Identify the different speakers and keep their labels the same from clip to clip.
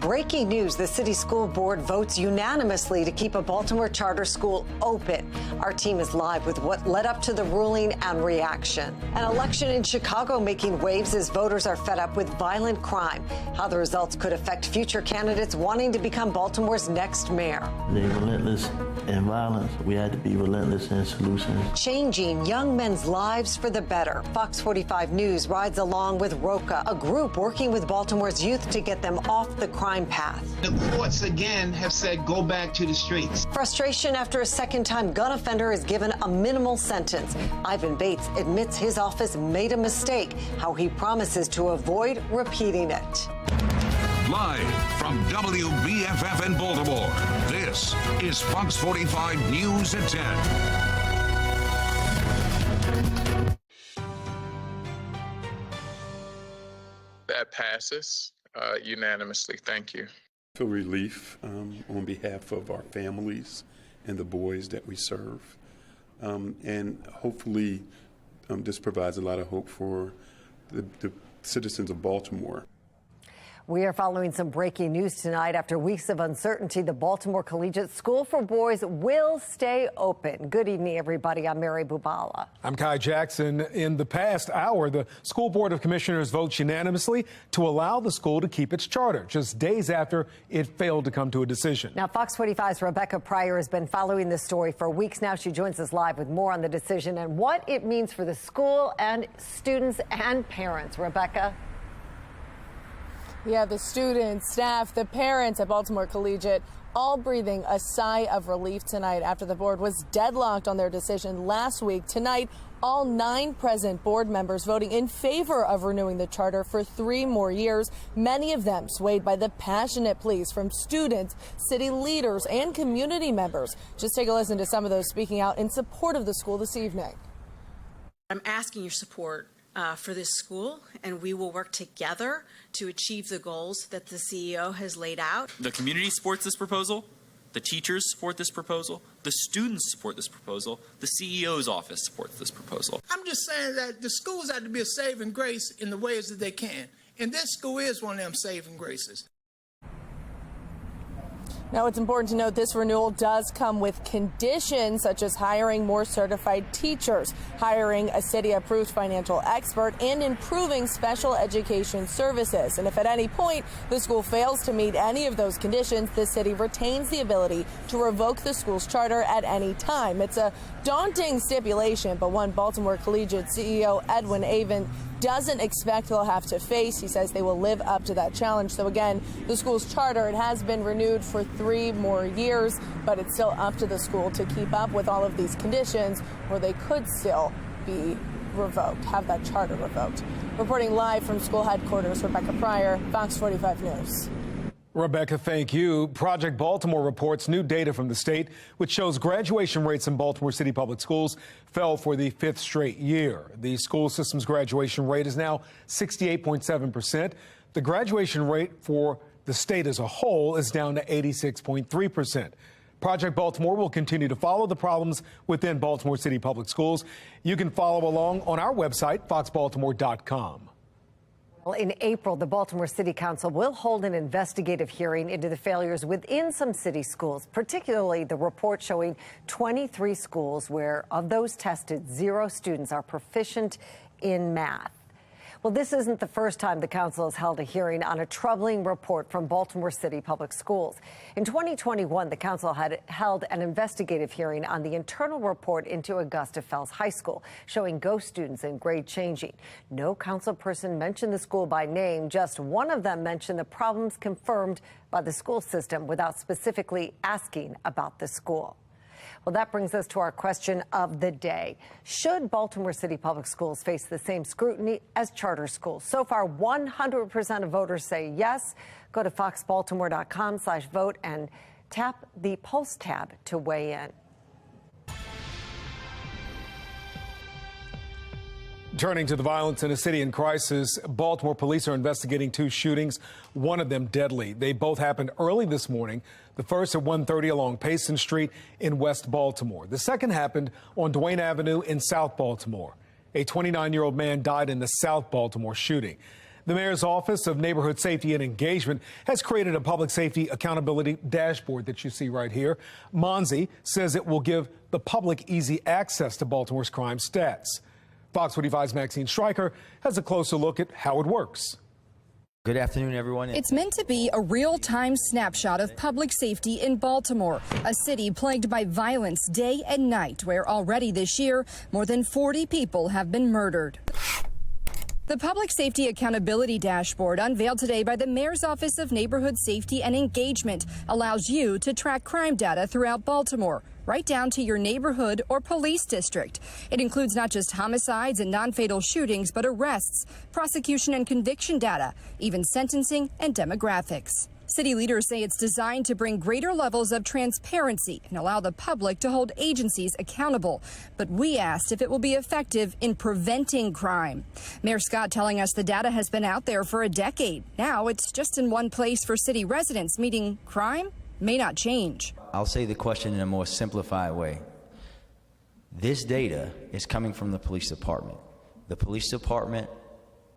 Speaker 1: Breaking news, the city school board votes unanimously to keep a Baltimore charter school open. Our team is live with what led up to the ruling and reaction. An election in Chicago making waves as voters are fed up with violent crime. How the results could affect future candidates wanting to become Baltimore's next mayor.
Speaker 2: They're relentless in violence. We had to be relentless in solutions.
Speaker 1: Changing young men's lives for the better. Fox 45 News rides along with Roca, a group working with Baltimore's youth to get them off the crime path.
Speaker 3: The courts again have said go back to the streets.
Speaker 1: Frustration after a second-time gun offender is given a minimal sentence. Ivan Bates admits his office made a mistake, how he promises to avoid repeating it.
Speaker 4: Live from WBFF in Baltimore, this is Fox 45 News at 10.
Speaker 5: That passes unanimously. Thank you.
Speaker 6: I feel relief on behalf of our families and the boys that we serve. And hopefully this provides a lot of hope for the citizens of Baltimore.
Speaker 1: We are following some breaking news tonight. After weeks of uncertainty, the Baltimore Collegiate School for Boys will stay open. Good evening, everybody. I'm Mary Bubala.
Speaker 7: I'm Kai Jackson. In the past hour, the School Board of Commissioners votes unanimously to allow the school to keep its charter, just days after it failed to come to a decision.
Speaker 1: Now, Fox 45's Rebecca Pryor has been following this story for weeks now. She joins us live with more on the decision and what it means for the school and students and parents. Rebecca?
Speaker 8: Yeah, the students, staff, the parents at Baltimore Collegiate all breathing a sigh of relief tonight after the board was deadlocked on their decision last week. Tonight, all 9 present board members voting in favor of renewing the charter for 3 more years, many of them swayed by the passionate pleas from students, city leaders, and community members. Just take a listen to some of those speaking out in support of the school this evening.
Speaker 9: I'm asking your support for this school, and we will work together to achieve the goals that the CEO has laid out.
Speaker 10: The community supports this proposal. The teachers support this proposal. The students support this proposal. The CEO's office supports this proposal.
Speaker 11: I'm just saying that the schools have to be a saving grace in the ways that they can. And this school is one of them saving graces.
Speaker 8: Now, it's important to note this renewal does come with conditions such as hiring more certified teachers, hiring a city-approved financial expert, and improving special education services. And if at any point the school fails to meet any of those conditions, the city retains the ability to revoke the school's charter at any time. It's a daunting stipulation, but one Baltimore Collegiate CEO Edwin Avent doesn't expect they'll have to face. He says they will live up to that challenge. So again, the school's charter, it has been renewed for 3 more years, but it's still up to the school to keep up with all of these conditions, or they could still be revoked, have that charter revoked. Reporting live from school headquarters, Rebecca Pryor, Fox 45 News.
Speaker 7: Rebecca, thank you. Project Baltimore reports new data from the state, which shows graduation rates in Baltimore City Public Schools fell for the 5th straight year. The school system's graduation rate is now 68.7%. The graduation rate for the state as a whole is down to 86.3%. Project Baltimore will continue to follow the problems within Baltimore City Public Schools. You can follow along on our website, foxbaltimore.com.
Speaker 1: Well, in April, the Baltimore City Council will hold an investigative hearing into the failures within some city schools, particularly the report showing 23 schools where, of those tested, 0 students are proficient in math. Well, this isn't the first time the council has held a hearing on a troubling report from Baltimore City Public Schools. In 2021, the council had held an investigative hearing on the internal report into Augusta Fells High School, showing ghost students and grade changing. No council person mentioned the school by name. Just one of them mentioned the problems confirmed by the school system without specifically asking about the school. Well, that brings us to our question of the day. Should Baltimore City Public Schools face the same scrutiny as charter schools? So far, 100% of voters say yes. Go to foxbaltimore.com/vote and tap the Pulse tab to weigh in.
Speaker 7: Turning to the violence in a city in crisis, Baltimore police are investigating 2 shootings, one of them deadly. They both happened early this morning. The first at 1:30 along Payson Street in West Baltimore. The second happened on Duane Avenue in South Baltimore. A 29-year-old man died in the South Baltimore shooting. The Mayor's Office of Neighborhood Safety and Engagement has created a public safety accountability dashboard that you see right here. Monzi says it will give the public easy access to Baltimore's crime stats. Fox 45's Maxine Stryker has a closer look at how it works.
Speaker 12: Good afternoon, everyone.
Speaker 13: It's meant to be a real-time snapshot of public safety in Baltimore, a city plagued by violence day and night, where already this year, more than 40 people have been murdered. The Public Safety Accountability Dashboard, unveiled today by the Mayor's Office of Neighborhood Safety and Engagement, allows you to track crime data throughout Baltimore, right down to your neighborhood or police district. It includes not just homicides and non-fatal shootings, but arrests, prosecution and conviction data, even sentencing and demographics. City leaders say it's designed to bring greater levels of transparency and allow the public to hold agencies accountable. But we asked if it will be effective in preventing crime. Mayor Scott telling us the data has been out there for a decade. Now it's just in one place for city residents, meaning crime may not change.
Speaker 12: I'll say the question in a more simplified way. This data is coming from the police department. The police department,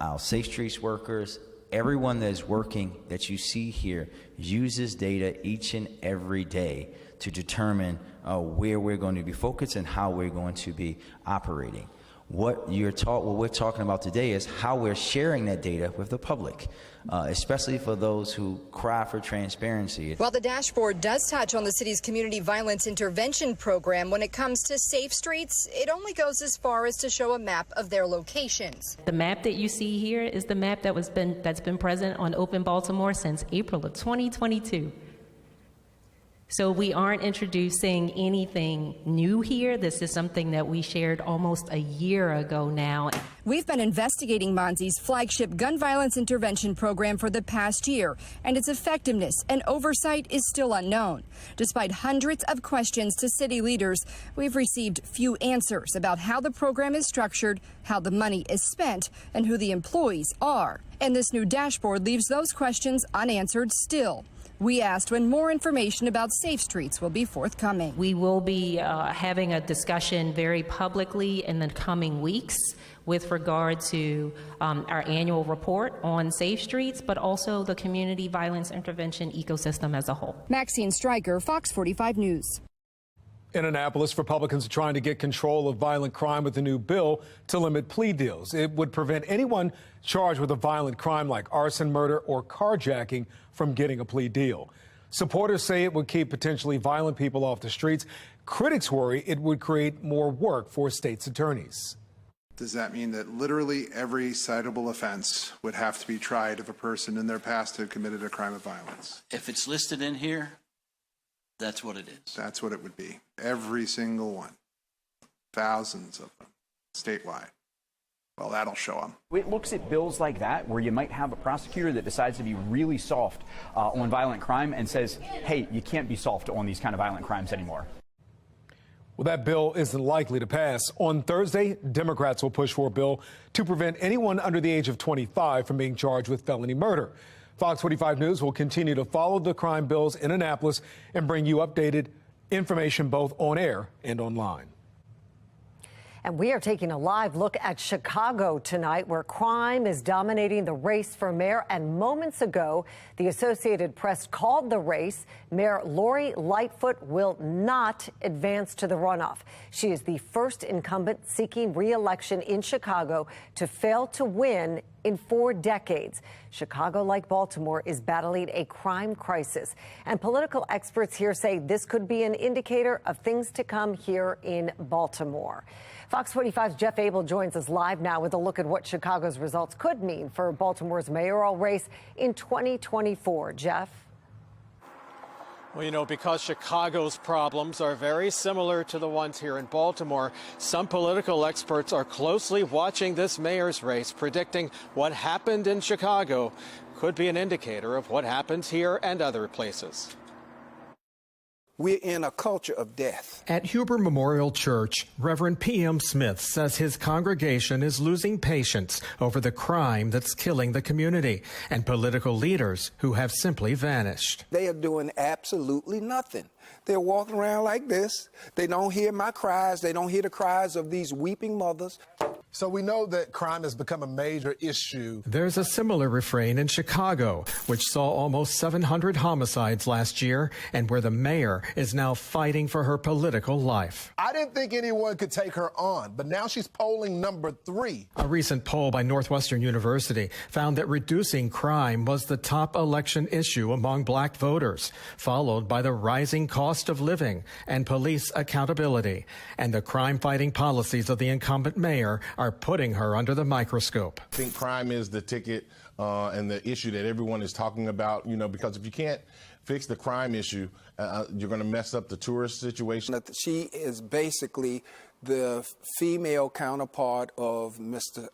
Speaker 12: our Safe Streets workers, everyone that is working that you see here uses data each and every day to determine where we're going to be focused and how we're going to be operating. What we're talking about today is how we're sharing that data with the public, especially for those who cry for transparency.
Speaker 13: While the dashboard does touch on the city's community violence intervention program, when it comes to safe streets, it only goes as far as to show a map of their locations.
Speaker 14: The map that you see here is the map that's been present on Open Baltimore since April of 2022. So we aren't introducing anything new here. This is something that we shared almost a year ago now.
Speaker 13: We've been investigating Monzi's flagship gun violence intervention program for the past year, and its effectiveness and oversight is still unknown. Despite hundreds of questions to city leaders, we've received few answers about how the program is structured, how the money is spent, and who the employees are. And this new dashboard leaves those questions unanswered still. We asked when more information about Safe Streets will be forthcoming.
Speaker 14: We will be having a discussion very publicly in the coming weeks with regard to our annual report on Safe Streets, but also the community violence intervention ecosystem as a whole.
Speaker 13: Maxine Stryker, Fox 45 News.
Speaker 7: In Annapolis, Republicans are trying to get control of violent crime with a new bill to limit plea deals. It would prevent anyone charged with a violent crime like arson, murder, or carjacking from getting a plea deal. Supporters say it would keep potentially violent people off the streets. Critics worry it would create more work for states' attorneys.
Speaker 15: Does that mean that literally every citable offense would have to be tried if a person in their past had committed a crime of violence?
Speaker 16: If it's listed in here, that's what it is.
Speaker 15: That's what it would be. Every single one. Thousands of them, statewide. Well, that'll show them.
Speaker 17: It looks at bills like that where you might have a prosecutor that decides to be really soft on violent crime and says, hey, you can't be soft on these kind of violent crimes anymore.
Speaker 7: Well, that bill isn't likely to pass. On Thursday, Democrats will push for a bill to prevent anyone under the age of 25 from being charged with felony murder. Fox 45 News will continue to follow the crime bills in Annapolis and bring you updated information both on air and online.
Speaker 1: And we are taking a live look at Chicago tonight, where crime is dominating the race for mayor. And moments ago, the Associated Press called the race. Mayor Lori Lightfoot will not advance to the runoff. She is the first incumbent seeking re-election in Chicago to fail to win in 4 decades. Chicago, like Baltimore, is battling a crime crisis. And political experts here say this could be an indicator of things to come here in Baltimore. Fox 45's Jeff Abel joins us live now with a look at what Chicago's results could mean for Baltimore's mayoral race in 2024. Jeff?
Speaker 18: Well, you know, because Chicago's problems are very similar to the ones here in Baltimore, some political experts are closely watching this mayor's race, predicting what happened in Chicago could be an indicator of what happens here and other places.
Speaker 19: We're in a culture of death.
Speaker 20: At Huber Memorial Church, Reverend P.M. Smith says his congregation is losing patience over the crime that's killing the community and political leaders who have simply vanished.
Speaker 19: They are doing absolutely nothing. They're walking around like this. They don't hear my cries. They don't hear the cries of these weeping mothers.
Speaker 21: So we know that crime has become a major issue.
Speaker 20: There's a similar refrain in Chicago, which saw almost 700 homicides last year and where the mayor is now fighting for her political life.
Speaker 21: I didn't think anyone could take her on, but now she's polling number 3.
Speaker 20: A recent poll by Northwestern University found that reducing crime was the top election issue among black voters, followed by the rising cost of living and police accountability. And the crime-fighting policies of the incumbent mayor are putting her under the microscope.
Speaker 22: I think crime is the ticket and the issue that everyone is talking about, because if you can't fix the crime issue, you're going to mess up the tourist situation.
Speaker 19: She is basically the female counterpart of Mr.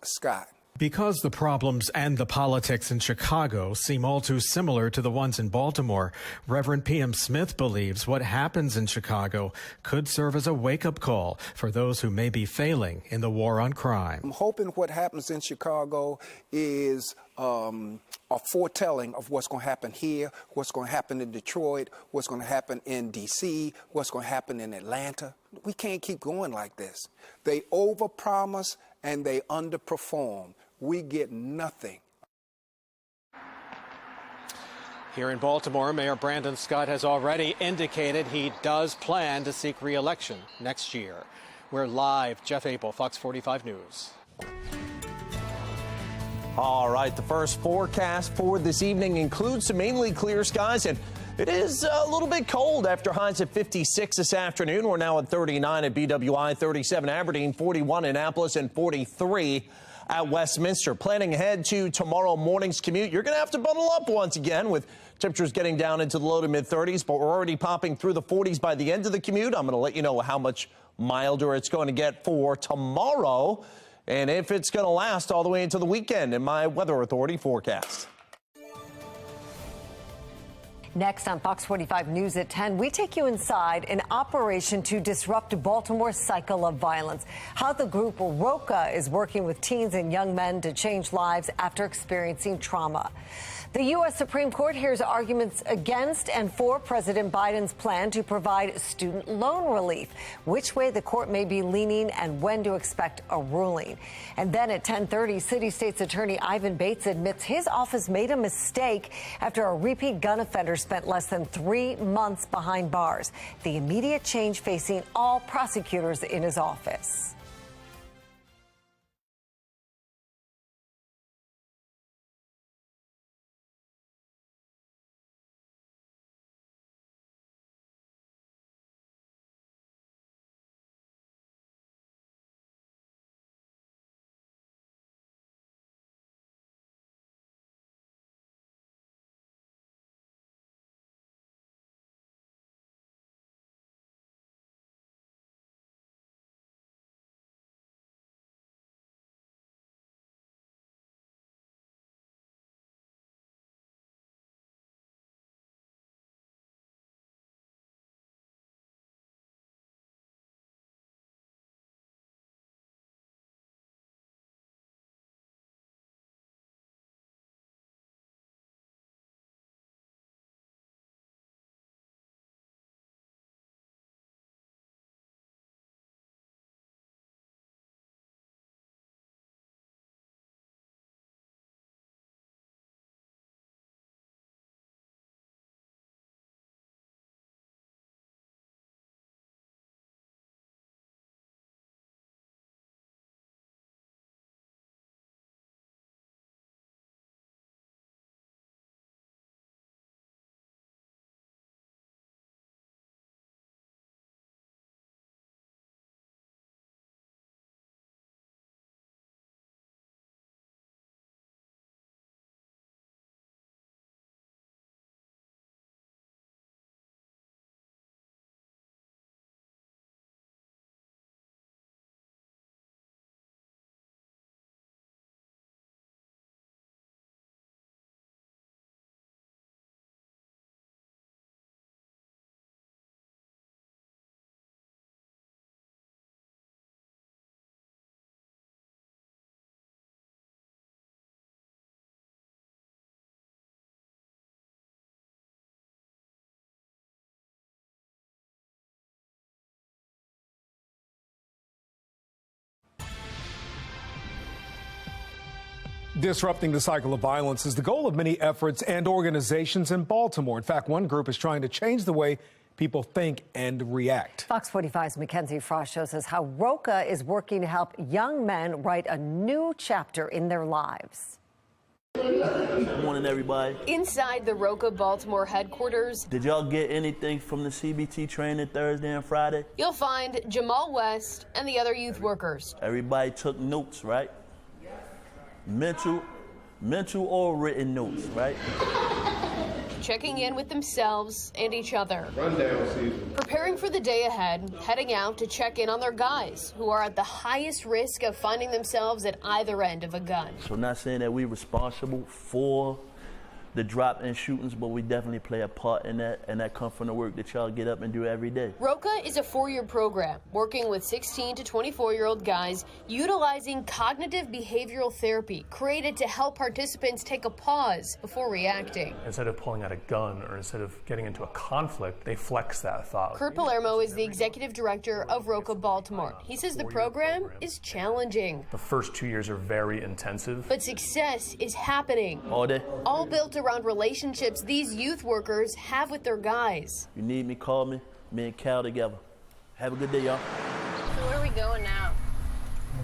Speaker 19: Scott.
Speaker 20: Because the problems and the politics in Chicago seem all too similar to the ones in Baltimore, Reverend P.M. Smith believes what happens in Chicago could serve as a wake-up call for those who may be failing in the war on crime.
Speaker 19: I'm hoping what happens in Chicago is a foretelling of what's going to happen here, what's going to happen in Detroit, what's going to happen in D.C., what's going to happen in Atlanta. We can't keep going like this. They overpromise and they underperform. We get nothing.
Speaker 18: Here in Baltimore, Mayor Brandon Scott has already indicated he does plan to seek re-election next year. We're live. Jeff Abel, Fox 45 News.
Speaker 23: All right, the first forecast for this evening includes some mainly clear skies, and it is a little bit cold after highs at 56 this afternoon. We're now at 39 at BWI, 37 Aberdeen, 41 Annapolis, and 43 at Westminster. Planning ahead to tomorrow morning's commute, you're going to have to bundle up once again with temperatures getting down into the low to mid 30s, but we're already popping through the 40s by the end of the commute. I'm going to let you know how much milder it's going to get for tomorrow and if it's going to last all the way into the weekend in my Weather Authority forecast.
Speaker 1: Next on Fox 45 News at 10, we take you inside an operation to disrupt Baltimore's cycle of violence. How the group Roca is working with teens and young men to change lives after experiencing trauma. The U.S. Supreme Court hears arguments against and for President Biden's plan to provide student loan relief, which way the court may be leaning and when to expect a ruling. And then at 10:30, City State's Attorney Ivan Bates admits his office made a mistake after a repeat gun offender spent less than 3 months behind bars. The immediate change facing all prosecutors in his office.
Speaker 7: Disrupting the cycle of violence is the goal of many efforts and organizations in Baltimore. In fact, one group is trying to change the way people think and react.
Speaker 1: Fox 45's Mackenzie Frost shows us how Roca is working to help young men write a new chapter in their lives.
Speaker 2: Good morning, everybody.
Speaker 3: Inside the Roca Baltimore headquarters,
Speaker 2: Did y'all get anything from the CBT training Thursday and Friday?
Speaker 3: you'll find Jamal West and the other youth workers.
Speaker 2: Everybody took notes, right? Mental or written notes, right?
Speaker 3: Checking in with themselves and each other.
Speaker 22: Rundown season.
Speaker 3: Preparing for the day ahead, heading out to check in on their guys who are at the highest risk of finding themselves at either end of a gun.
Speaker 2: So not saying that we're responsible for the drop-in shootings, but we definitely play a part in that, and that comes from the work that y'all get up and do every day.
Speaker 3: Roca is a 4-year program working with 16 to 24-year-old guys utilizing cognitive behavioral therapy created to help participants take a pause before reacting.
Speaker 4: Instead of pulling out a gun or instead of getting into a conflict, they flex that thought.
Speaker 3: Kurt Palermo is the executive director of Roca Baltimore. He says the program is challenging.
Speaker 4: The first 2 years are very intensive.
Speaker 3: But success is happening.
Speaker 2: All day.
Speaker 3: All built around relationships these youth workers have with their guys.
Speaker 2: You need me, call me. Me and Cal together. Have a good day, y'all.
Speaker 3: So where are we going now?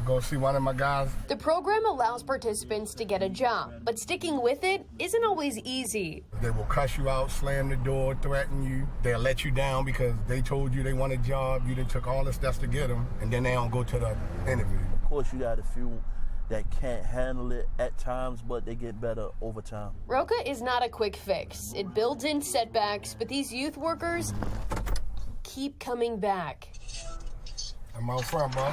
Speaker 21: Go see one of my guys.
Speaker 3: The program allows participants to get a job, but sticking with it isn't always easy.
Speaker 21: They will cuss you out, slam the door, threaten you. They'll let you down because they told you they want a job. You done took all the steps to get them, and then they don't go to the interview.
Speaker 2: Of course, you got a few that can't handle it at times, but they get better over time.
Speaker 3: Roca is not a quick fix. It builds in setbacks, but these youth workers keep coming back.
Speaker 21: I'm out front, bro.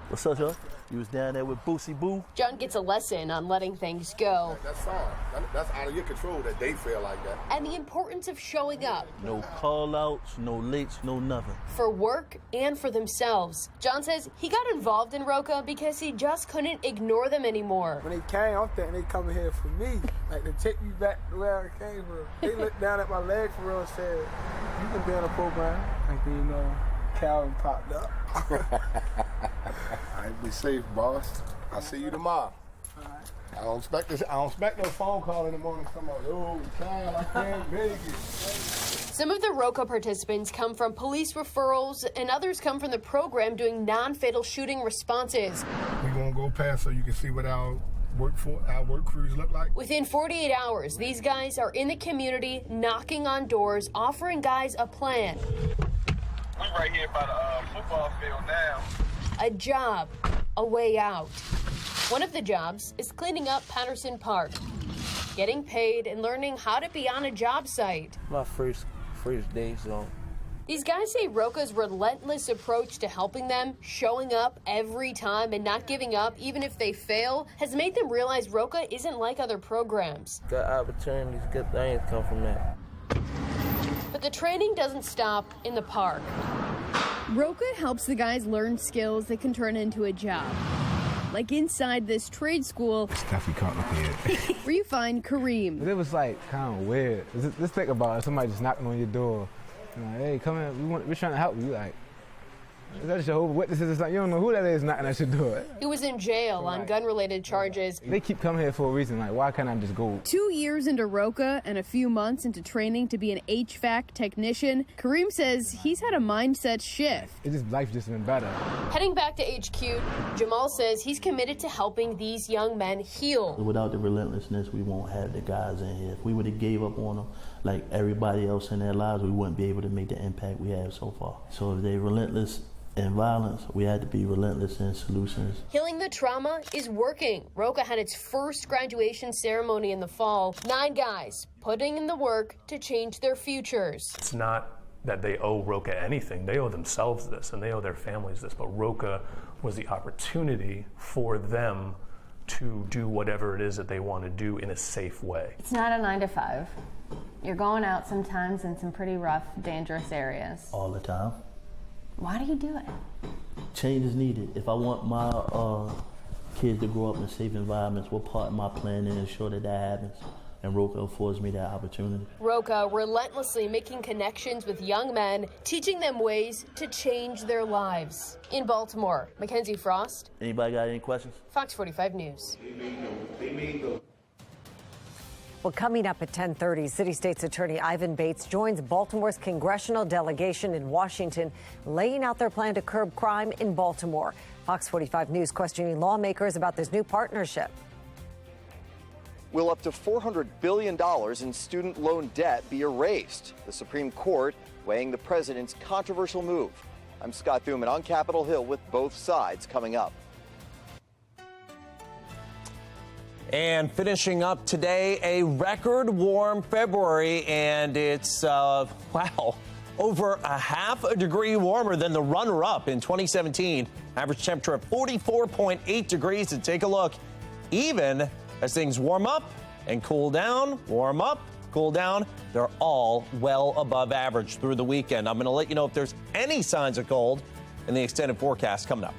Speaker 2: What's up, y'all? You was down there with Boosie Boo?
Speaker 3: John gets a lesson on letting things go.
Speaker 21: That's fine. That's out of your control that they feel like that.
Speaker 3: And the importance of showing up.
Speaker 2: No call-outs, no lates, no nothing.
Speaker 3: For work and for themselves. John says he got involved in Roca because he just couldn't ignore them anymore.
Speaker 24: When they came, I'm thinking they coming here for me. Like, to take me back to where I came from. They looked down at my leg for real and said, you can be on a program. And then, you know, Calvin popped up.
Speaker 21: All right, be safe, boss. I'll see you tomorrow. I don't expect no phone call in the morning. Somebody, oh, Kyle, I can't make it.
Speaker 3: Some of the Roca participants come from police referrals, and others come from the program doing non-fatal shooting responses.
Speaker 21: We're gonna go past so you can see what our work crews look like.
Speaker 3: Within 48 hours, these guys are in the community, knocking on doors, offering guys a plan.
Speaker 5: I'm right here by the football field now.
Speaker 3: A job, a way out. One of the jobs is cleaning up Patterson Park, getting paid and learning how to be on a job site.
Speaker 24: My first day, so.
Speaker 3: These guys say Roca's relentless approach to helping them, showing up every time and not giving up even if they fail, has made them realize Roca isn't like other programs.
Speaker 24: Good opportunities, good things come from that.
Speaker 3: But the training doesn't stop in the park.
Speaker 25: Roca helps the guys learn skills that can turn into a job. Like inside this trade school,
Speaker 26: Stuff you can't look at.
Speaker 25: where you find Kareem.
Speaker 26: But it was like kind of weird. Just think about it. Somebody just knocking on your door. Like, hey, come in. We're trying to help you. Like, is that Jehovah's Witnesses or something? You don't know who that is knocking at your door.
Speaker 3: He was in jail on gun-related charges.
Speaker 26: They keep coming here for a reason. Like, why can't I just go?
Speaker 25: 2 years into Roca and a few months into training to be an HVAC technician, Kareem says he's had a mindset shift.
Speaker 26: Life just been better.
Speaker 3: Heading back to HQ, Jamal says he's committed to helping these young men heal.
Speaker 2: Without the relentlessness, we won't have the guys in here. If we would have gave up on them like everybody else in their lives, we wouldn't be able to make the impact we have so far. So if they're relentless in violence, we had to be relentless in solutions.
Speaker 3: Healing the trauma is working. Roca had its first graduation ceremony in the fall. 9 guys putting in the work to change their futures.
Speaker 4: It's not that they owe Roca anything. They owe themselves this, and they owe their families this. But Roca was the opportunity for them to do whatever it is that they want to do in a safe way.
Speaker 27: It's not a 9 to 5. You're going out sometimes in some pretty rough, dangerous areas.
Speaker 2: All the time.
Speaker 27: Why do you do it?
Speaker 2: Change is needed. If I want my kids to grow up in safe environments, what part of my plan is to ensure that that happens? and Roca affords me that opportunity.
Speaker 3: Roca relentlessly making connections with young men, teaching them ways to change their lives. In Baltimore, Mackenzie Frost.
Speaker 2: Anybody got any questions?
Speaker 3: Fox 45 News.
Speaker 1: Well, coming up at 10:30, City State's Attorney Ivan Bates joins Baltimore's congressional delegation in Washington, laying out their plan to curb crime in Baltimore. Fox 45 News questioning lawmakers about this new partnership.
Speaker 6: Will up to $400 billion in student loan debt be erased? The Supreme Court weighing the president's controversial move. I'm Scott Thuman on Capitol Hill with both sides coming up.
Speaker 23: And finishing up today, a record warm February, and it's, wow, over a half a degree warmer than the runner-up in 2017. Average temperature of 44.8 degrees. And take a look, even as things warm up and cool down, warm up, cool down, they're all well above average through the weekend. I'm going to let you know if there's any signs of cold in the extended forecast coming up.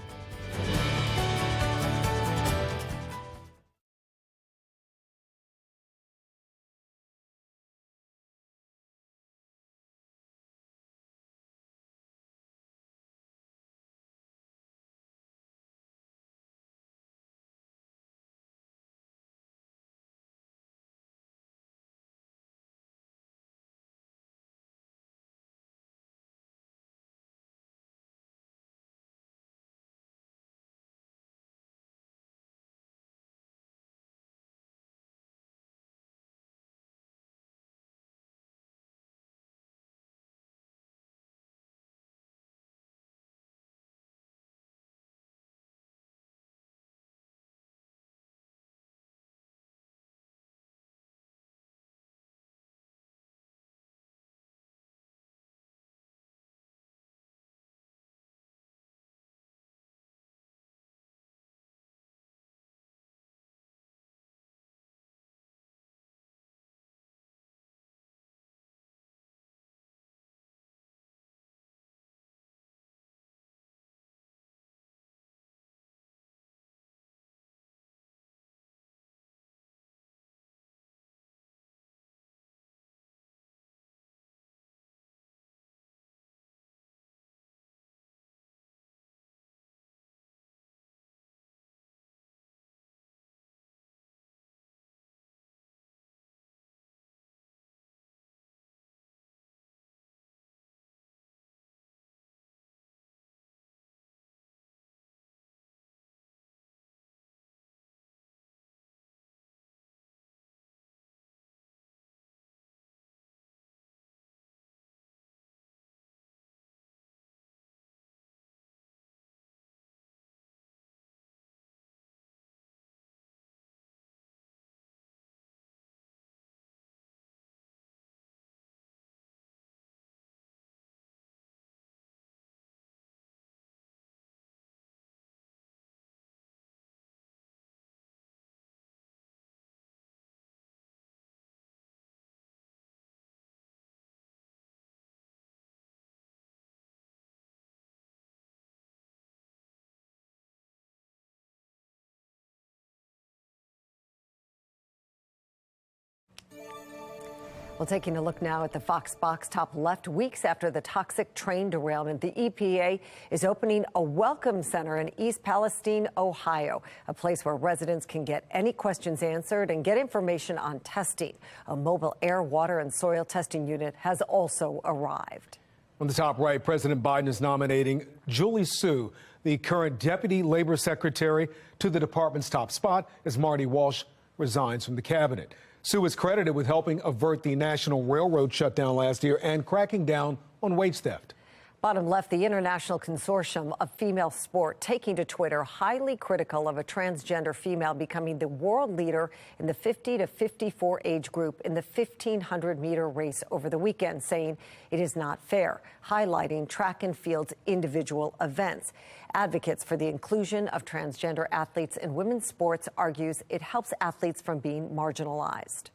Speaker 1: Well, taking a look now at the Fox Box top left. Weeks after the toxic train derailment, the EPA is opening a welcome center in East Palestine, Ohio, a place where residents can get any questions answered and get information on testing. A mobile air, water, and soil testing unit has also arrived.
Speaker 7: On the top right, President Biden is nominating Julie Su, the current Deputy Labor Secretary, to the department's top spot as Marty Walsh resigns from the cabinet. Su is credited with helping avert the National Railroad shutdown last year and cracking down on wage theft.
Speaker 1: Bottom left, the International Consortium of Female Sport taking to Twitter highly critical of a transgender female becoming the world leader in the 50 to 54 age group in the 1,500-meter race over the weekend, saying it is not fair, highlighting track and field's individual events. Advocates for the inclusion of transgender athletes in women's sports argues it helps athletes from being marginalized.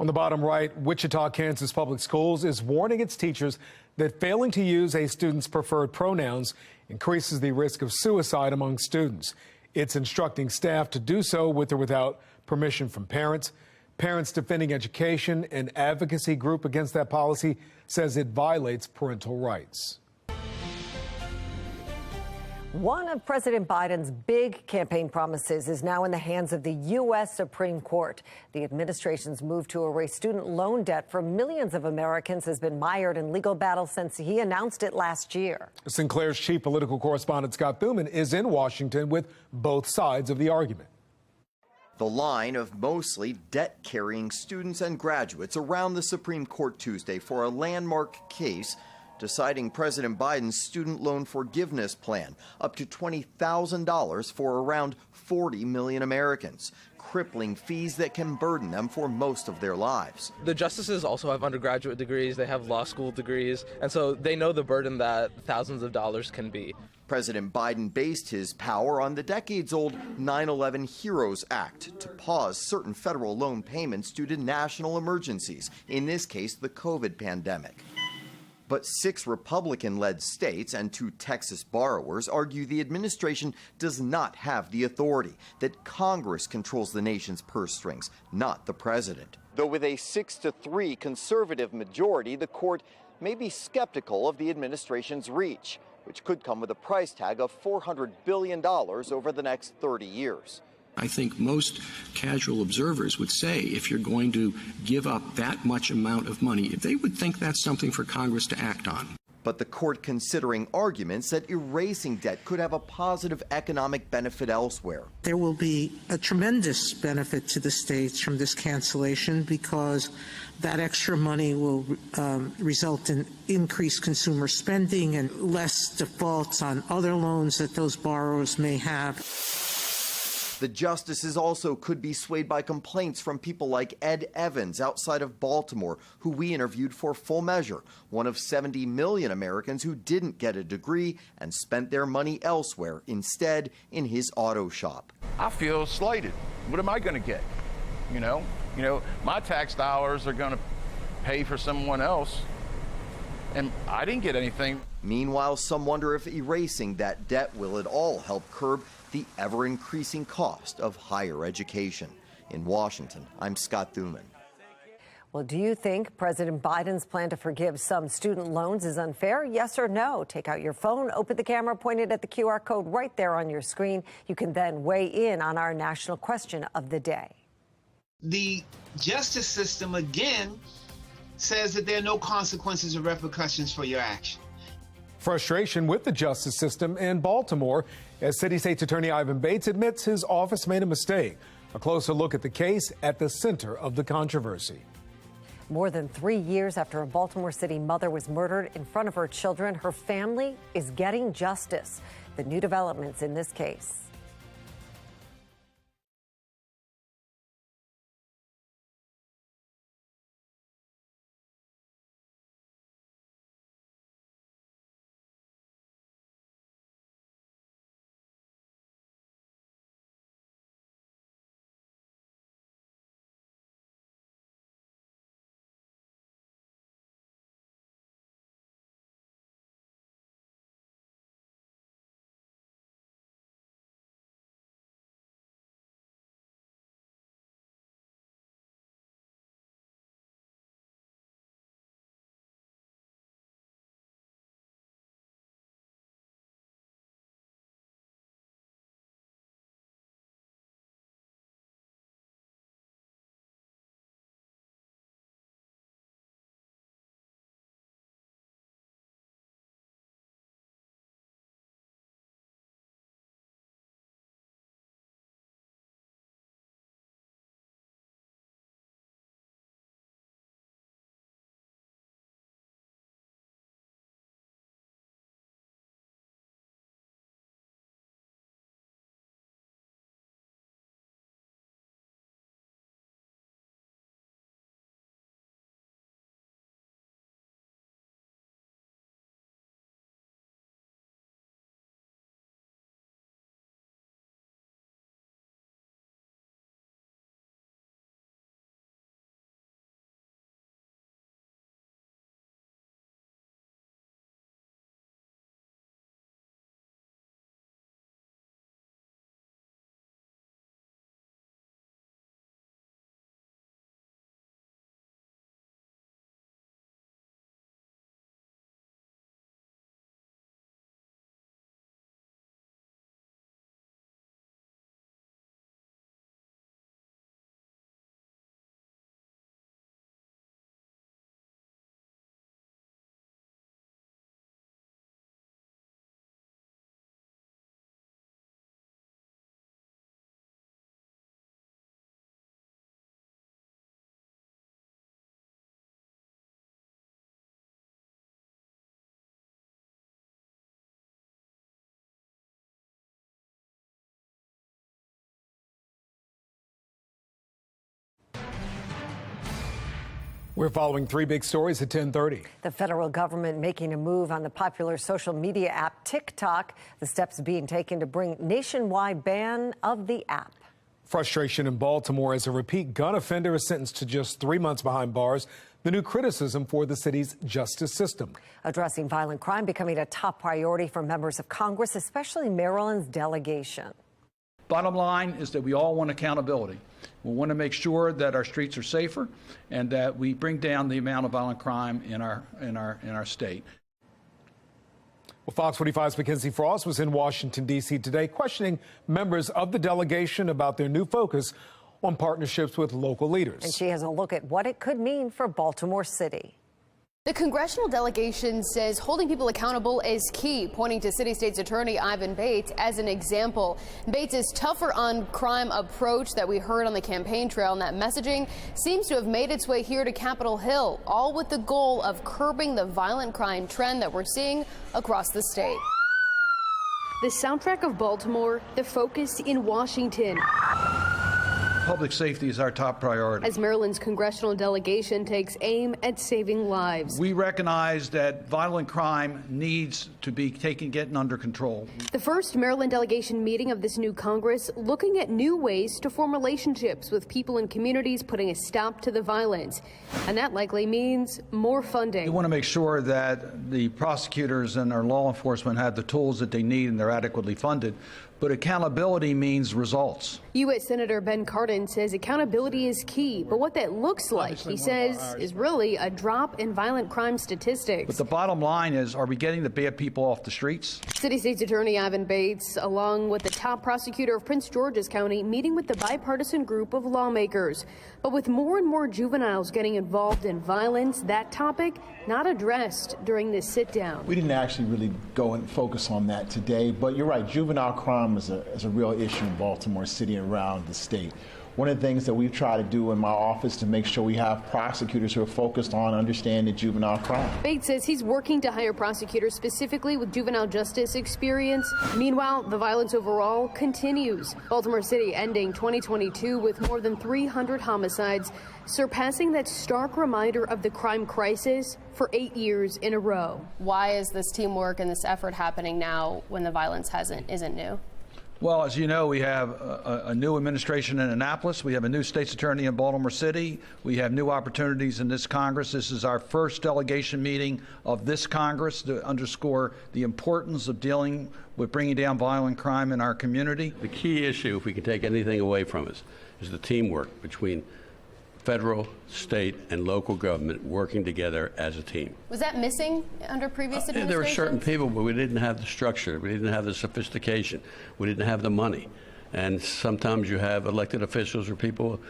Speaker 7: On the bottom right, Wichita, Kansas Public Schools is warning its teachers that failing to use a student's preferred pronouns increases the risk of suicide among students. It's instructing staff to do so with or without permission from parents. Parents Defending Education, an advocacy group against that policy, says it violates parental rights.
Speaker 1: One of President Biden's big campaign promises is now in the hands of the U.S. Supreme Court. The administration's move to erase student loan debt for millions of Americans has been mired in legal battle since he announced it last year.
Speaker 7: Sinclair's chief political correspondent Scott Thuman is in Washington with both sides of the argument.
Speaker 6: The line of mostly debt-carrying students and graduates around the Supreme Court Tuesday for a landmark case deciding President Biden's student loan forgiveness plan, up to $20,000 for around 40 million Americans, crippling fees that can burden them for most of their lives.
Speaker 8: The justices also have undergraduate degrees, they have law school degrees, and so they know the burden that thousands of dollars can be.
Speaker 6: President Biden based his power on the decades-old 9/11 HEROES Act to pause certain federal loan payments due to national emergencies, in this case, the COVID pandemic. But 6 Republican-led states and 2 Texas borrowers argue the administration does not have the authority, that Congress controls the nation's purse strings, not the president. Though with a 6-3 conservative majority, the court may be skeptical of the administration's reach, which could come with a price tag of $400 billion over the next 30 years.
Speaker 9: I think most casual observers would say if you're going to give up that much amount of money, they would think that's something for Congress to act on.
Speaker 6: But the court considering arguments that erasing debt could have a positive economic benefit elsewhere.
Speaker 10: There will be a tremendous benefit to the states from this cancellation because that extra money will result in increased consumer spending and less defaults on other loans that those borrowers may have.
Speaker 6: The justices also could be swayed by complaints from people like Ed Evans outside of Baltimore, who we interviewed for Full Measure, one of 70 million Americans who didn't get a degree and spent their money elsewhere, instead in his auto shop.
Speaker 11: I feel slighted. What am I going to get? You know, my tax dollars are going to pay for someone else, and I didn't get anything.
Speaker 6: Meanwhile, some wonder if erasing that debt will at all help curb the ever-increasing cost of higher education. In Washington, I'm Scott Thuman.
Speaker 1: Well, do you think President Biden's plan to forgive some student loans is unfair? Yes or no? Take out your phone, open the camera, point it at the QR code right there on your screen. You can then weigh in on our national question of the day.
Speaker 12: The justice system, again, says that there are no consequences or repercussions for your action.
Speaker 7: Frustration with the justice system in Baltimore as City State's Attorney Ivan Bates admits his office made a mistake. A closer look at the case at the center of the controversy.
Speaker 1: More than 3 years after a Baltimore City mother was murdered in front of her children, her family is getting justice. The new developments in this case.
Speaker 7: We're following three big stories at 10:30.
Speaker 1: The federal government making a move on the popular social media app TikTok. The steps being taken to bring nationwide ban of the app.
Speaker 7: Frustration in Baltimore as a repeat gun offender is sentenced to just 3 months behind bars. The new criticism for the city's justice system.
Speaker 1: Addressing violent crime becoming a top priority for members of Congress, especially Maryland's delegation.
Speaker 13: Bottom line is that we all want accountability. We want to make sure that our streets are safer and that we bring down the amount of violent crime in our state.
Speaker 7: Well, Fox 45's Mackenzie Frost was in Washington, D.C. today, questioning members of the delegation about their new focus on partnerships with local leaders.
Speaker 1: And she has a look at what it could mean for Baltimore City.
Speaker 3: The congressional delegation says holding people accountable is key, pointing to City State's Attorney Ivan Bates as an example. Bates' tougher on crime approach that we heard on the campaign trail, and that messaging seems to have made its way here to Capitol Hill, all with the goal of curbing the violent crime trend that we're seeing across the state. The soundtrack of Baltimore, the focus in Washington.
Speaker 13: Public safety is our top priority.
Speaker 3: As Maryland's congressional delegation takes aim at saving lives.
Speaker 13: We recognize that violent crime needs to be getting under control.
Speaker 3: The first Maryland delegation meeting of this new Congress looking at new ways to form relationships with people in communities, putting a stop to the violence. And that likely means more funding.
Speaker 13: We want to make sure that the prosecutors and our law enforcement have the tools that they need and they're adequately funded. But accountability means results.
Speaker 3: U.S. Senator Ben Cardin says accountability is key, but what that looks like, he says, is really a drop in violent crime statistics.
Speaker 13: But the bottom line is, are we getting the bad people off the streets?
Speaker 3: City State's Attorney Ivan Bates, along with the top prosecutor of Prince George's County, meeting with the bipartisan group of lawmakers. But with more and more juveniles getting involved in violence, that topic not addressed during this sit-down.
Speaker 14: We didn't actually really go and focus on that today, but you're right, juvenile crime is a real issue in Baltimore City and around the state. One of the things that we try to do in my office to make sure we have prosecutors who are focused on understanding juvenile crime.
Speaker 3: Bates says he's working to hire prosecutors specifically with juvenile justice experience. Meanwhile, the violence overall continues. Baltimore City ending 2022 with more than 300 homicides, surpassing that stark reminder of the crime crisis for 8 years in a row. Why is this teamwork and this effort happening now when the violence isn't new?
Speaker 13: Well, as you know, we have a new administration in Annapolis. We have a new state's attorney in Baltimore City. We have new opportunities in this Congress. This is our first delegation meeting of this Congress to underscore the importance of dealing with bringing down violent crime in our community.
Speaker 15: The key issue, if we can take anything away from us, is the teamwork between federal, state, and local government working together as a team.
Speaker 3: Was that missing under previous administrations?
Speaker 15: There were certain people, but we didn't have the structure. We didn't have the sophistication. We didn't have the money. And sometimes you have elected officials or people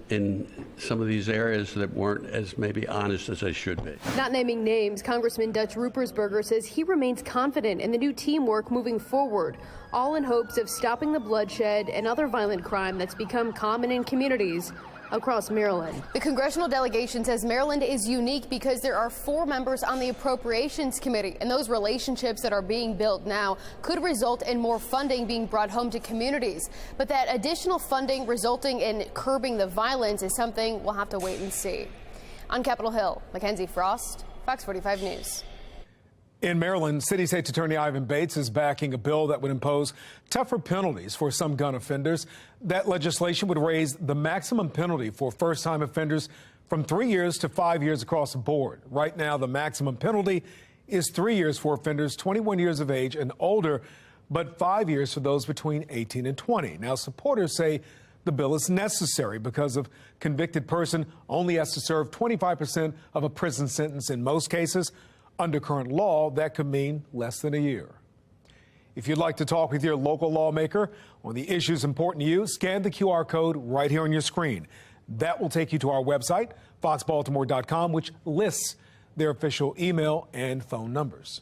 Speaker 15: in some of these areas that weren't as maybe honest as they should be.
Speaker 3: Not naming names, Congressman Dutch Ruppersberger says he remains confident in the new teamwork moving forward, all in hopes of stopping the bloodshed and other violent crime that's become common in communities across Maryland. The congressional delegation says Maryland is unique because there are 4 members on the Appropriations Committee, and those relationships that are being built now could result in more funding being brought home to communities. But that additional funding resulting in curbing the violence is something we'll have to wait and see. On Capitol Hill, Mackenzie Frost, Fox 45 News.
Speaker 7: In Maryland, City State's Attorney Ivan Bates is backing a bill that would impose tougher penalties for some gun offenders. That legislation would raise the maximum penalty for first-time offenders from 3 years to 5 years across the board. Right now, the maximum penalty is 3 years for offenders 21 years of age and older, but 5 years for those between 18 and 20. Now, supporters say the bill is necessary because a convicted person only has to serve 25% of a prison sentence in most cases. Under current law, that could mean less than a year. If you'd like to talk with your local lawmaker on the issues important to you, scan the QR code right here on your screen. That will take you to our website, foxbaltimore.com, which lists their official email and phone numbers.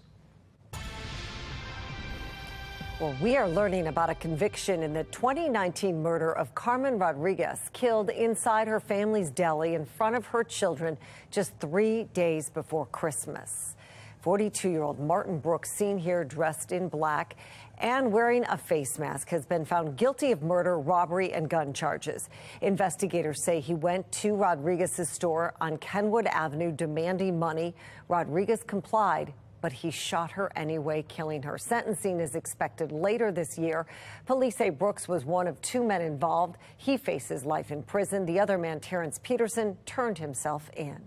Speaker 1: Well, we are learning about a conviction in the 2019 murder of Carmen Rodriguez, killed inside her family's deli in front of her children just 3 days before Christmas. 42-year-old Martin Brooks, seen here dressed in black and wearing a face mask, has been found guilty of murder, robbery, and gun charges. Investigators say he went to Rodriguez's store on Kenwood Avenue demanding money. Rodriguez complied, but he shot her anyway, killing her. Sentencing is expected later this year. Police say Brooks was one of 2 men involved. He faces life in prison. The other man, Terrence Peterson, turned himself in.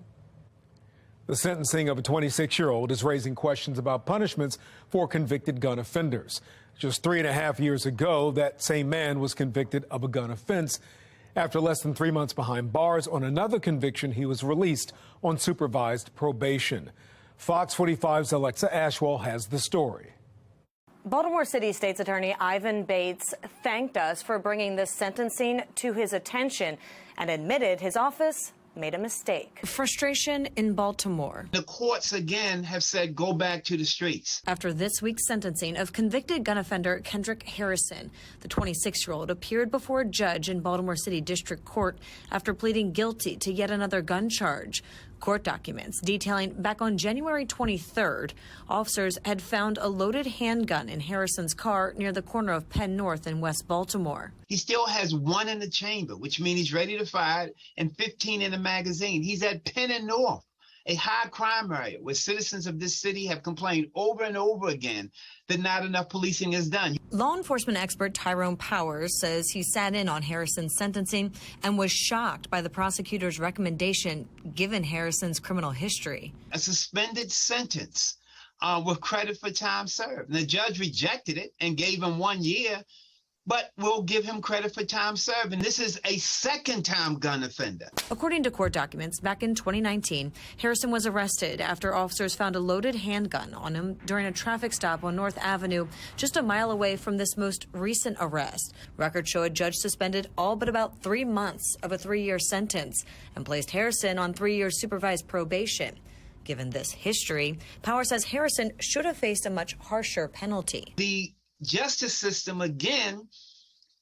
Speaker 7: The sentencing of a 26-year-old is raising questions about punishments for convicted gun offenders. Just 3.5 years ago, that same man was convicted of a gun offense. After less than 3 months behind bars on another conviction, he was released on supervised probation. Fox 45's Alexa Ashwell has the story.
Speaker 16: Baltimore City State's Attorney Ivan Bates thanked us for bringing this sentencing to his attention and admitted his office made a mistake. Frustration in Baltimore.
Speaker 12: The courts again have said go back to the streets.
Speaker 16: After this week's sentencing of convicted gun offender Kendrick Harrison, the 26-year-old appeared before a judge in Baltimore City District Court after pleading guilty to yet another gun charge. Court documents detailing back on January 23rd, officers had found a loaded handgun in Harrison's car near the corner of Penn North in West Baltimore.
Speaker 12: He still has 1 in the chamber, which means he's ready to fire, and 15 in the magazine. He's at Penn and North, a high crime area where citizens of this city have complained over and over again that not enough policing is done.
Speaker 16: Law enforcement expert Tyrone Powers says he sat in on Harrison's sentencing and was shocked by the prosecutor's recommendation given Harrison's criminal history.
Speaker 12: A suspended sentence with credit for time served. And the judge rejected it and gave him 1 year, but we'll give him credit for time served. And this is a second-time gun offender.
Speaker 16: According to court documents, back in 2019, Harrison was arrested after officers found a loaded handgun on him during a traffic stop on North Avenue, just a mile away from this most recent arrest. Records show a judge suspended all but about 3 months of a 3-year sentence and placed Harrison on 3 years supervised probation. Given this history, Power says Harrison should have faced a much harsher penalty.
Speaker 12: The justice system, again,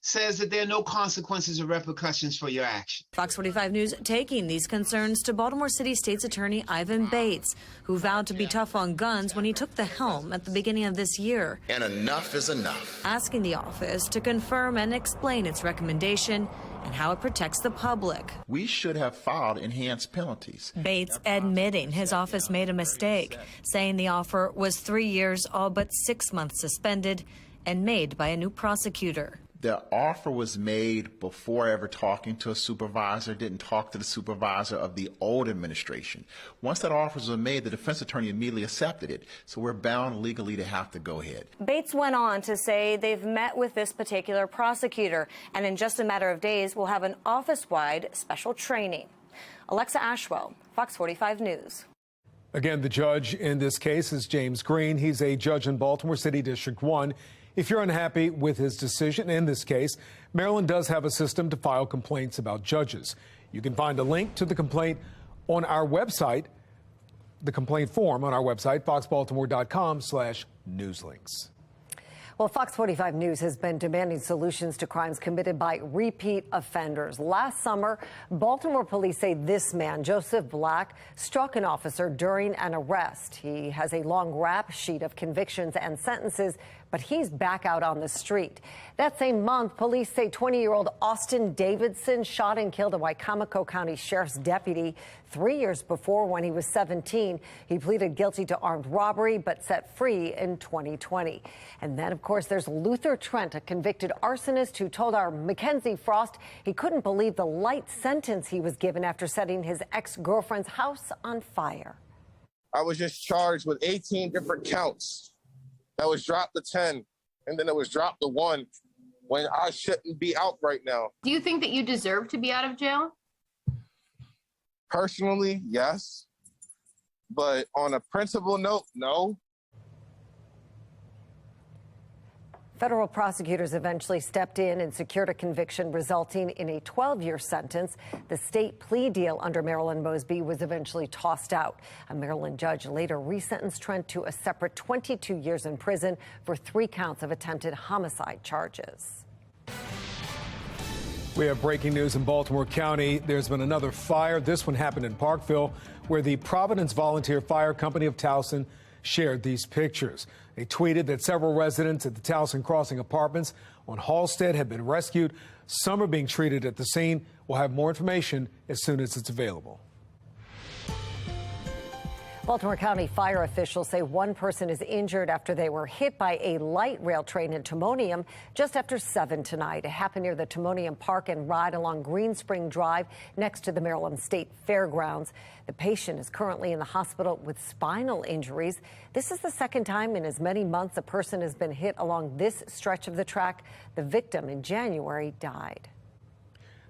Speaker 12: says that there are no consequences or repercussions for your action.
Speaker 16: Fox 45 News taking these concerns to Baltimore City State's Attorney Ivan Bates, who vowed to be tough on guns when he took the helm at the beginning of this year.
Speaker 17: And enough is enough.
Speaker 16: Asking the office to confirm and explain its recommendation and how it protects the public.
Speaker 14: We should have filed enhanced penalties.
Speaker 16: Bates admitting his office made a mistake, saying the offer was 3 years, all but 6 months suspended, and made by a new prosecutor.
Speaker 14: The offer was made before ever talking to a supervisor, didn't talk to the supervisor of the old administration. Once that offer was made, the defense attorney immediately accepted it. So we're bound legally to have to go ahead.
Speaker 16: Bates went on to say they've met with this particular prosecutor, and in just a matter of days will have an office-wide special training. Alexa Ashwell, Fox 45 News.
Speaker 7: Again, the judge in this case is James Green. He's a judge in Baltimore City District 1. If you're unhappy with his decision in this case, Maryland does have a system to file complaints about judges. You can find a link to the complaint on our website, the complaint form on our website, foxbaltimore.com/newslinks.
Speaker 1: Well, Fox 45 News has been demanding solutions to crimes committed by repeat offenders. Last summer, Baltimore police say this man, Joseph Black, struck an officer during an arrest. He has a long rap sheet of convictions and sentences, but he's back out on the street. That same month, police say 20-year-old Austin Davidson shot and killed a Wicomico County Sheriff's deputy 3 years before when he was 17. He pleaded guilty to armed robbery, but set free in 2020. And then, of course, there's Luther Trent, a convicted arsonist who told our Mackenzie Frost he couldn't believe the light sentence he was given after setting his ex-girlfriend's house on fire.
Speaker 18: I was just charged with 18 different counts. That was dropped to 10, and then it was dropped to 1 when I shouldn't be out right now.
Speaker 27: Do you think that you deserve to be out of jail?
Speaker 18: Personally, yes. But on a principle note, no.
Speaker 1: Federal prosecutors eventually stepped in and secured a conviction resulting in a 12-year sentence. The state plea deal under Marilyn Mosby was eventually tossed out. A Maryland judge later resentenced Trent to a separate 22 years in prison for 3 counts of attempted homicide charges.
Speaker 7: We have breaking news in Baltimore County. There's been another fire. This one happened in Parkville, where the Providence Volunteer Fire Company of Towson shared these pictures. They tweeted that several residents at the Towson Crossing Apartments on Halstead have been rescued. Some are being treated at the scene. We'll have more information as soon as it's available.
Speaker 1: Baltimore County fire officials say one person is injured after they were hit by a light rail train in Timonium just after 7 tonight. It happened near the Timonium Park and Ride along Green Spring Drive next to the Maryland State Fairgrounds. The patient is currently in the hospital with spinal injuries. This is the second time in as many months a person has been hit along this stretch of the track. The victim in January died.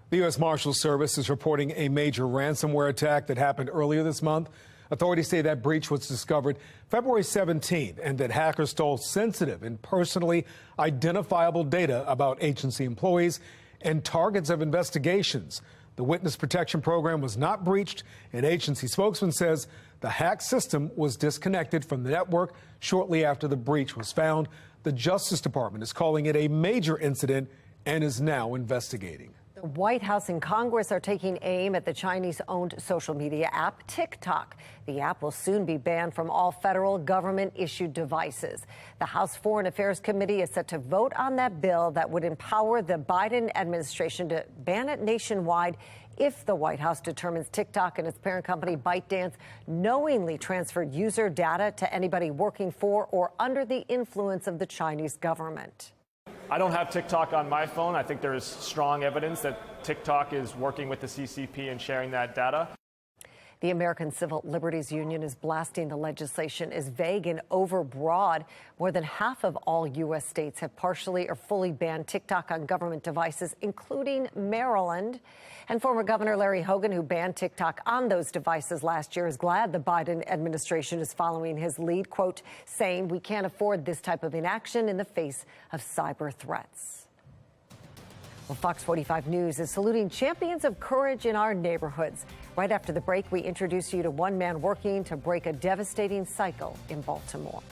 Speaker 7: The U.S. Marshals Service is reporting a major ransomware attack that happened earlier this month. Authorities say that breach was discovered February 17th and that hackers stole sensitive and personally identifiable data about agency employees and targets of investigations. The Witness Protection Program was not breached. An agency spokesman says the hacked system was disconnected from the network shortly after the breach was found. The Justice Department is calling it a major incident and is now investigating.
Speaker 1: The White House and Congress are taking aim at the Chinese-owned social media app TikTok. The app will soon be banned from all federal government-issued devices. The House Foreign Affairs Committee is set to vote on that bill that would empower the Biden administration to ban it nationwide if the White House determines TikTok and its parent company ByteDance knowingly transferred user data to anybody working for or under the influence of the Chinese government.
Speaker 5: I don't have TikTok on my phone. I think there is strong evidence that TikTok is working with the CCP and sharing that data.
Speaker 1: The American Civil Liberties Union is blasting the legislation as vague and overbroad. More than half of all U.S. states have partially or fully banned TikTok on government devices, including Maryland. And former Governor Larry Hogan, who banned TikTok on those devices last year, is glad the Biden administration is following his lead, quote, saying we can't afford this type of inaction in the face of cyber threats. Well, Fox 45 News is saluting champions of courage in our neighborhoods. Right after the break, we introduce you to one man working to break a devastating cycle in Baltimore.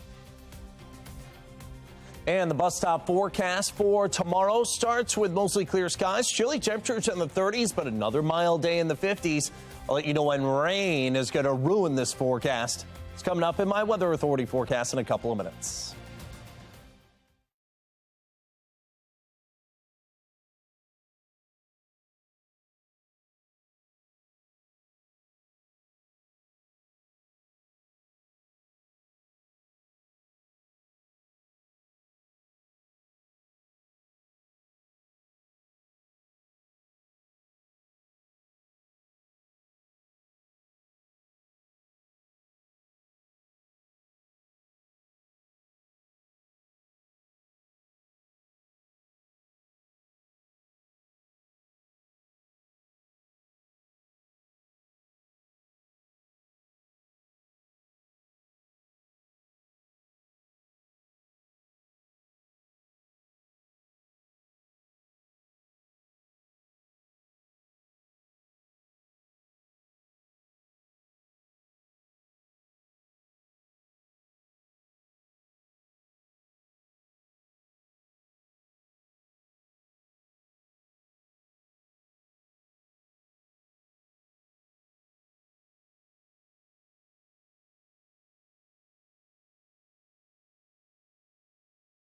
Speaker 23: And the bus stop forecast for tomorrow starts with mostly clear skies, chilly temperatures in the 30s, but another mild day in the 50s. I'll let you know when rain is going to ruin this forecast. It's coming up in my Weather Authority forecast in a couple of minutes.